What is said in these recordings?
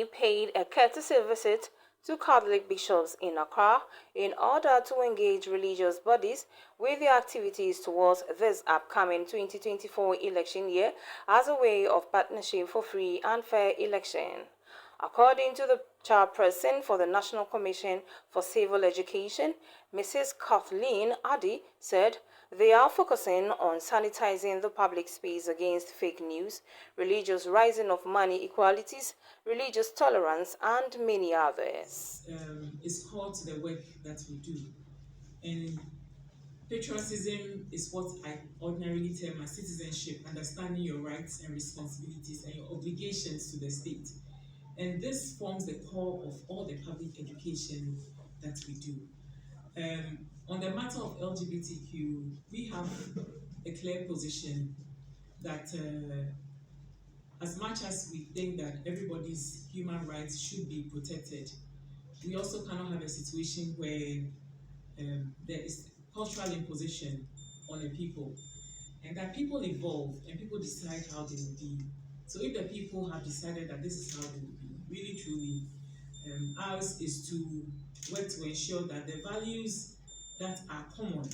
paid a courtesy visit to Catholic bishops in Accra in order to engage religious bodies with their activities towards this upcoming 2024 election year as a way of partnership for free and fair election. According to the chairperson for the National Commission for Civil Education, Mrs. Kathleen Addy said they are focusing on sanitizing the public space against fake news, religious rising of money inequalities, religious tolerance, and many others. Is core to the work that we do. And patriotism is what I ordinarily term as citizenship, understanding your rights and responsibilities and your obligations to the state. And this forms the core of all the public education that we do. On the matter of LGBTQ, we have a clear position that as much as we think that everybody's human rights should be protected, we also cannot have a situation where there is cultural imposition on the people, and that people evolve and people decide how they will be. So if the people have decided that this is how they will be, really truly, ours is to work to ensure that the values that are common,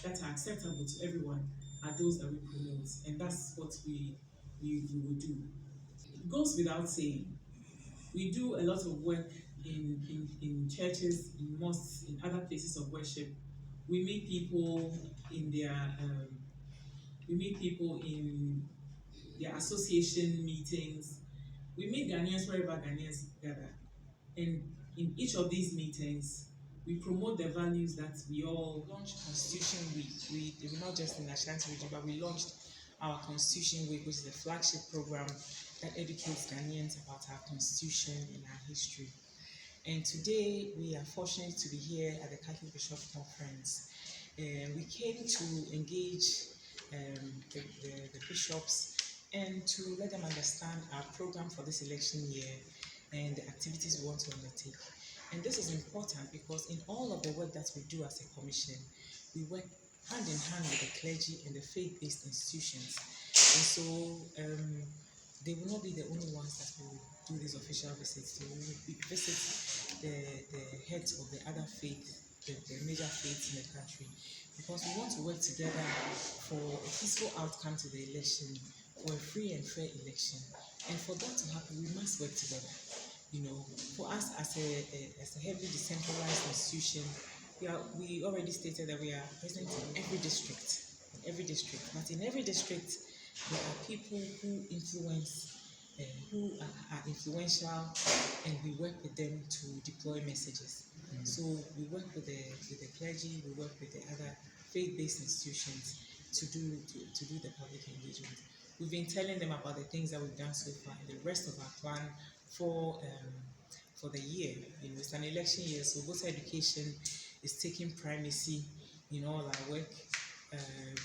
that are acceptable to everyone, are those that we promote, and that's what we will do. It goes without saying, we do a lot of work in churches, in mosques, in other places of worship. We meet people in their association meetings. We meet Ghanaians wherever Ghanaians gather. And in each of these meetings, we promote the values that we all launched Constitution Week. We not just in Ashanti region, but we launched our Constitution Week, which is a flagship program that educates Ghanaians about our Constitution and our history. And today we are fortunate to be here at the Catholic Bishop Conference. We came to engage the bishops and to let them understand our program for this election year and the activities we want to undertake. And this is important because in all of the work that we do as a commission, we work hand in hand with the clergy and the faith-based institutions. And so they will not be the only ones that will do these official visits. They will visit the heads of the other faith, the major faiths in the country, because we want to work together for a peaceful outcome to the election, for a free and fair election. And for that to happen, we must work together. You know, for us as a heavily decentralized institution, we already stated that we are present in every district. But in every district, there are people who influence, who are influential, and we work with them to deploy messages. So we work with the clergy, we work with the other faith-based institutions to do the public engagement. We've been telling them about the things that we've done so far and the rest of our plan for the year. You know, it's an election year, so voter education is taking primacy in all our work.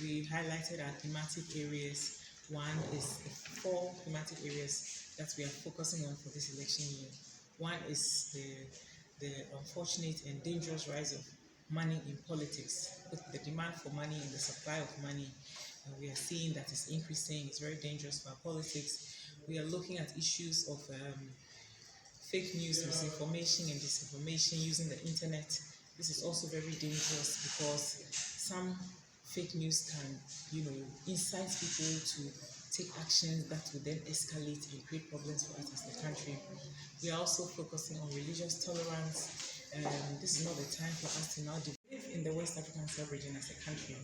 We highlighted our thematic areas. One is the 4 thematic areas that we are focusing on for this election year. One is the unfortunate and dangerous rise of money in politics, with the demand for money and the supply of money. We are seeing that it's increasing. It's very dangerous for our politics. We are looking at issues of fake news, misinformation and disinformation using the internet. This is also very dangerous because some fake news can, incite people to take actions that will then escalate and create problems for us as a country. We are also focusing on religious tolerance. This is not the time for us to now live in the West African sub-region as a country.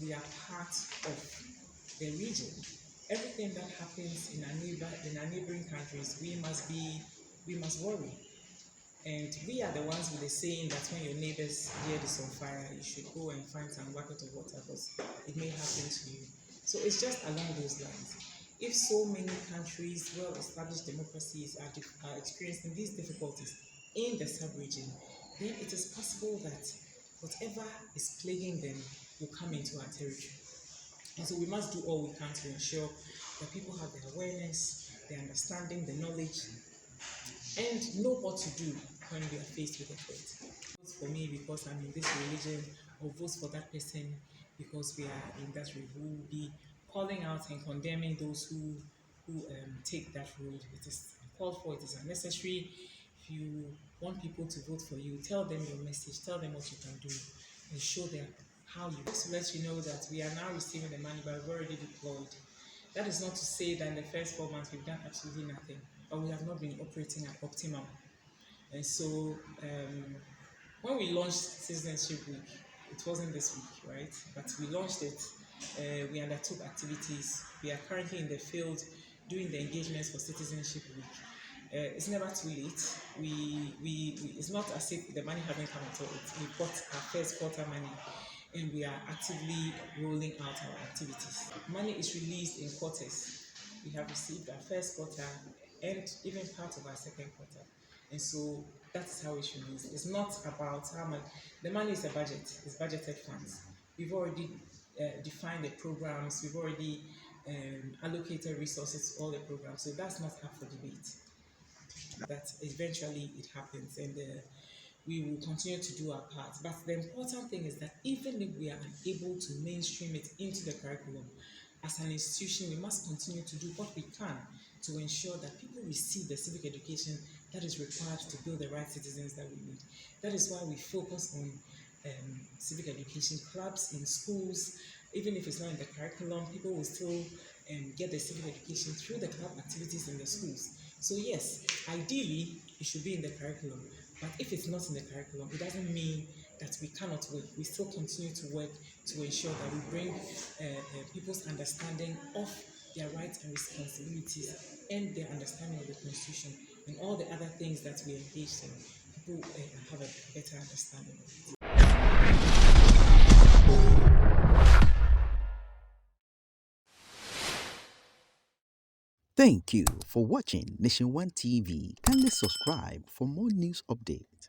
We are part of the region. Everything that happens in our neighboring countries, we must worry. And we are the ones with the saying that when your neighbor's beard is on fire, you should go and find some bucket of water because it may happen to you. So it's just along those lines. If so many countries, well-established democracies are experiencing these difficulties in the sub-region, then it is possible that whatever is plaguing them will come into our territory. And so we must do all we can to ensure that people have the awareness, the understanding, the knowledge, and know what to do when we are faced with a threat. Vote for me because I'm in this religion, or vote for that person because we are in that religion. We will be calling out and condemning those who take that road. It is called for, it is unnecessary. If you want people to vote for you, tell them your message, tell them what you can do, and show them how you. Just to let you know that we are now receiving the money, but we've already deployed. That is not to say that in the first 4 months we've done absolutely nothing, but we have not been operating at optimum. And so when we launched Citizenship Week, it wasn't this week, right? But we launched it. We undertook activities. We are currently in the field doing the engagements for Citizenship Week. It's never too late. It's not as if the money hasn't come at all. We've got our first quarter money and we are actively rolling out our activities. Money is released in quarters. We have received our first quarter and even part of our second quarter. And so that's how it should be. It's not about how much. The money is a budget. It's budgeted funds. We've already defined the programs. We've already allocated resources to all the programs. So that's not up for debate. That eventually it happens, and we will continue to do our part. But the important thing is that even if we are unable to mainstream it into the curriculum, as an institution, we must continue to do what we can to ensure that people receive the civic education that is required to build the right citizens that we need. That is why we focus on civic education clubs in schools. Even if it's not in the curriculum, people will still get the civic education through the club activities in the schools. So yes, ideally it should be in the curriculum, but if it's not in the curriculum, it doesn't mean that we cannot work. We still continue to work to ensure that we bring people's understanding of their rights and responsibilities and their understanding of the Constitution and all the other things that we engage in. People have a better understanding of it. Thank you for watching Nation One TV. Kindly subscribe for more news updates.